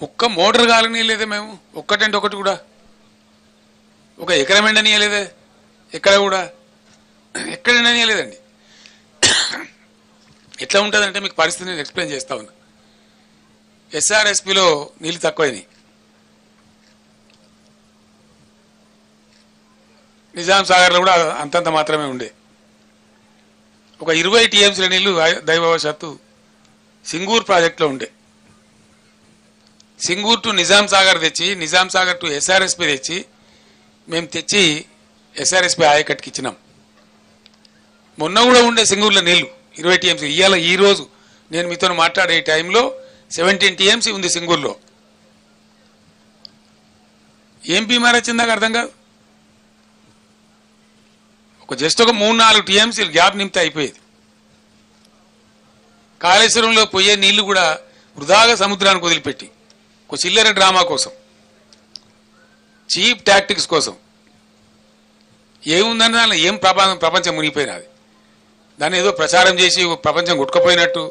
ఒక్క మోటార్ కాలనీయలేదే మేము, ఒక్కటంటే ఒకటి కూడా. ఒక ఎకరం ఎండనీయలేదే ఎక్కడ కూడా, ఎక్కడ ఎండనీయలేదండి. ఎట్లా ఉంటుందంటే మీకు పరిస్థితి నేను ఎక్స్ప్లెయిన్ చేస్తా ఉన్నా. ఎస్ఆర్ఎస్పిలో నీళ్ళు తక్కువైనాయి. నిజాం సాగర్లో కూడా అంతంత మాత్రమే ఉండే. ఒక 20 టీఎంసీల నీళ్లు దైవవశాత్తు సింగూర్ ప్రాజెక్టులో ఉండే. సింగూర్ టు నిజాం సాగర్ తెచ్చి, నిజాం సాగర్ టు ఎస్ఆర్ఎస్పి తెచ్చి, మేము తెచ్చి ఎస్ఆర్ఎస్పి ఆయకట్టుకి ఇచ్చినాం. మొన్న కూడా ఉండే సింగూర్లో నీళ్లు 20 టీఎంసీ. ఇవాళ ఈరోజు నేను మీతో మాట్లాడే టైంలో 17 టీఎంసీ ఉంది సింగూర్లో. ఏం బీమార్ వచ్చిందాక అర్థం కాదు. జస్ట్ ఒక 3-4 టీఎంసీలు గ్యాప్ నింపితే అయిపోయేది. కాళేశ్వరంలో పోయే నీళ్లు కూడా వృధాగా సముద్రానికి వదిలిపెట్టి ఒక చిల్లర డ్రామా కోసం, చీప్ టాక్టిక్స్ కోసం ఏముందని దానిలో ఏం ప్రపంచం మునిగిపోయినది. దాన్ని ఏదో ప్రచారం చేసి ప్రపంచం కొట్టుకుపోయినట్టు,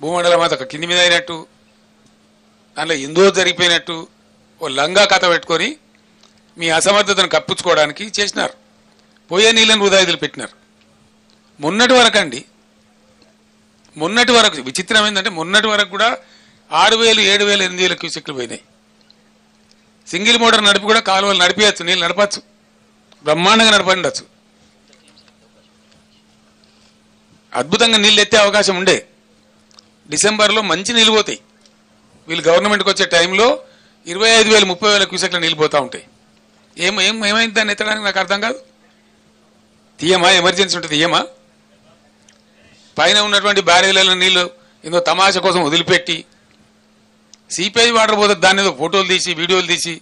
భూమండలం అంతా కింది మీద అయినట్టు, దానిలో ఎందో జరిగిపోయినట్టు ఓ లంగా కథ పెట్టుకొని మీ అసమర్థతను కప్పించుకోవడానికి చేసినారు. పోయే నీళ్ళని వృధా వదిలిపెట్టినారు. మొన్నటి వరకు విచిత్రం ఏంటంటే మొన్నటి వరకు కూడా 6,000, 7,000, 8,000 క్యూసెక్లు పోయినాయి. సింగిల్ మోటార్ నడిపి కూడా కాలువలు నడిపించచ్చు, నీళ్ళు నడపచ్చు, బ్రహ్మాండంగా నడపండచ్చు. అద్భుతంగా నీళ్ళు ఎత్తే అవకాశం ఉండే. డిసెంబర్లో మంచి నీళ్ళు పోతాయి. వీళ్ళు గవర్నమెంట్కి వచ్చే టైంలో 25,000, 30,000 క్యూసెక్ల నీళ్ళు పోతూ ఉంటాయి. ఏమైంది దాన్ని ఎత్తడానికి నాకు అర్థం కాదు. తీయమా? ఎమర్జెన్సీ ఉంటుంది తీయమా? పైన ఉన్నటువంటి బ్యారేజ్లలో నీళ్ళు ఏదో తమాషా కోసం వదిలిపెట్టి సీపేజ్ వాటర్ పోతుంది, దాన్ని ఏదో ఫోటోలు తీసి వీడియోలు తీసి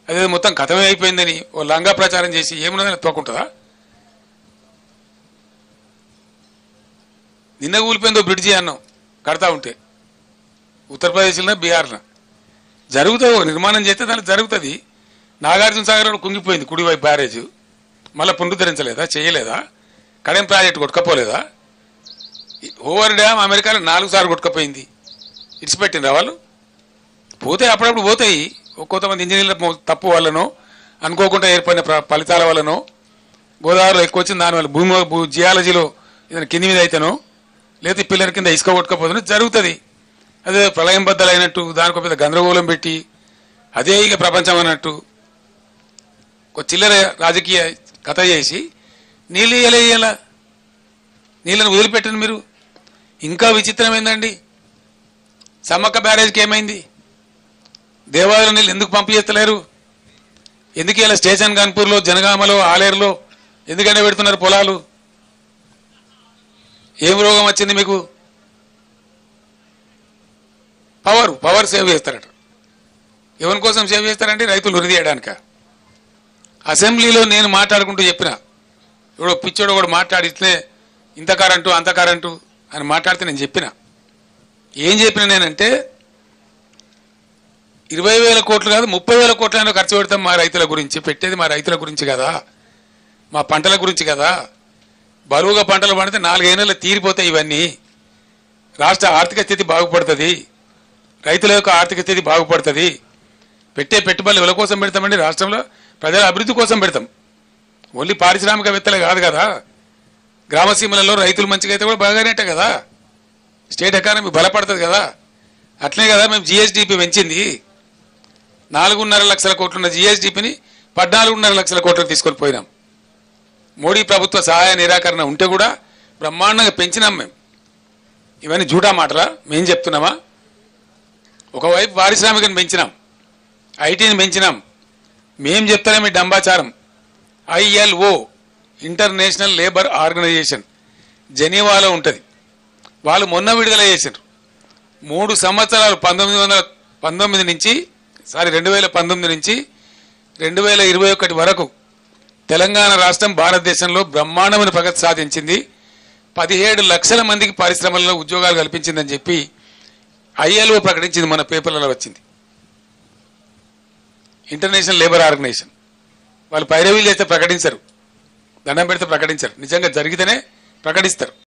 అదే మొత్తం కథమే అయిపోయిందని ఓ లంగా ప్రచారం చేసి ఏమున్నదని తోకుంటుందా? నిన్న కూలిపోయిందో బ్రిడ్జి అన్నాం కడతా ఉంటే ఉత్తరప్రదేశ్లో, బీహార్లో జరుగుతుంది. నిర్మాణం చేస్తే దానికి జరుగుతుంది. నాగార్జున సాగర్ కుంగిపోయింది కుడివైపు బ్యారేజ్, మళ్ళీ పునరుద్ధరించలేదా? చేయలేదా? కడెం ప్రాజెక్టు కొట్టుకపోలేదా? ఓవర్ డ్యామ్ అమెరికాలో 4 సార్లు కొట్టుకపోయింది. ఇడిచిపెట్టిండ్రా వాళ్ళు? పోతే అప్పుడప్పుడు పోతాయి. కొంతమంది ఇంజనీర్ల తప్పు వల్లనో, అనుకోకుండా ఏర్పడిన ఫలితాల వల్లనో, గోదావరిలో ఎక్కువ వచ్చింది దానివల్ల, జియాలజీలో ఏదైనా కింది మీద అయితేనో, లేదా పిల్లల కింద ఇసుక కొట్టుకపోతుందో జరుగుతుంది. అదే ప్రళయం బద్దలైనట్టు దానికి పెద్ద గందరగోళం పెట్టి అదే ఇక ప్రపంచం అన్నట్టు ఒక చిల్లర రాజకీయ కథ చేసి నీళ్ళు ఇయ్యాల నీళ్ళని వదిలిపెట్టండి మీరు. ఇంకా విచిత్రం ఏందండి, సమ్మక్క బ్యారేజ్కి ఏమైంది? దేవాలయం నీళ్ళు ఎందుకు పంపు చేస్తలేరు? ఎందుకు ఇలా స్టేషన్ కాన్పూర్లో, జనగామలో, ఆలేరులో ఎందుకంటే పెడుతున్నారు పొలాలు? ఏం రోగం వచ్చింది మీకు? పవర్ సేవ్ చేస్తారట. ఎవరి కోసం సేవ్ చేస్తారంటే రైతులు వృద్ధి చేయడానిక. అసెంబ్లీలో నేను మాట్లాడుకుంటూ చెప్పిన, ఇప్పుడు పిచ్చోడు కూడా మాట్లాడితే ఇంత కరెంటు అంత కరెంటు అని మాట్లాడితే నేను చెప్పిన, ఏం చెప్పిన నేనంటే 20,000 కోట్లు కాదు 30,000 కోట్లైనా ఖర్చు పెడతాం మా రైతుల గురించి. పెట్టేది మా రైతుల గురించి కదా, మా పంటల గురించి కదా. బరువుగా పంటలు పండితే 4-5 నెలలు తీరిపోతాయి. ఇవన్నీ రాష్ట్ర ఆర్థిక స్థితి బాగుపడుతుంది, రైతుల యొక్క ఆర్థిక స్థితి బాగుపడుతుంది. పెట్టే పెట్టుబడులు ఎవరి కోసం పెడతామండి? రాష్ట్రంలో ప్రజల అభివృద్ధి కోసం పెడతాం. ఓన్లీ పారిశ్రామికవేత్తలే కాదు కదా, గ్రామసీమలలో రైతులు మంచిగా అయితే కూడా బాగానేట కదా, స్టేట్ ఎకానమీ బలపడుతుంది కదా. అట్లనే కదా మేము జిఎస్డిపి పెంచింది. 4.5 లక్షల కోట్లున్న జిఎస్డిపిని 14.5 లక్షల కోట్లకు తీసుకొని పోయినాం. మోడీ ప్రభుత్వ సహాయ నిరాకరణ ఉంటే కూడా బ్రహ్మాండంగా పెంచినాం మేము. ఇవన్నీ జూటా మాటలా? మేము చెప్తున్నామా? ఒకవైపు పారిశ్రామికను పెంచినాం, ఐటీని పెంచినాం. మేం చెప్తానే మీ డంబాచారం. ILO ఇంటర్నేషనల్ లేబర్ ఆర్గనైజేషన్ జెనీవాలో ఉంటుంది. వాళ్ళు మొన్న విడుదల చేశారు. 3 సంవత్సరాలు 2019 నుంచి 2021 వరకు తెలంగాణ రాష్ట్రం భారతదేశంలో బ్రహ్మాండమైన ప్రగతి సాధించింది. 17 లక్షల మందికి పరిశ్రమలలో ఉద్యోగాలు కల్పించిందని చెప్పి ILO ప్రకటించింది. మన పేపర్లలో వచ్చింది. ఇంటర్నేషనల్ లేబర్ ఆర్గనైజేషన్ వాళ్ళు పైరవీలు చేస్తే ప్రకటించరు, దండం పెడితే ప్రకటించరు. నిజంగా జరిగితేనే ప్రకటిస్తారు.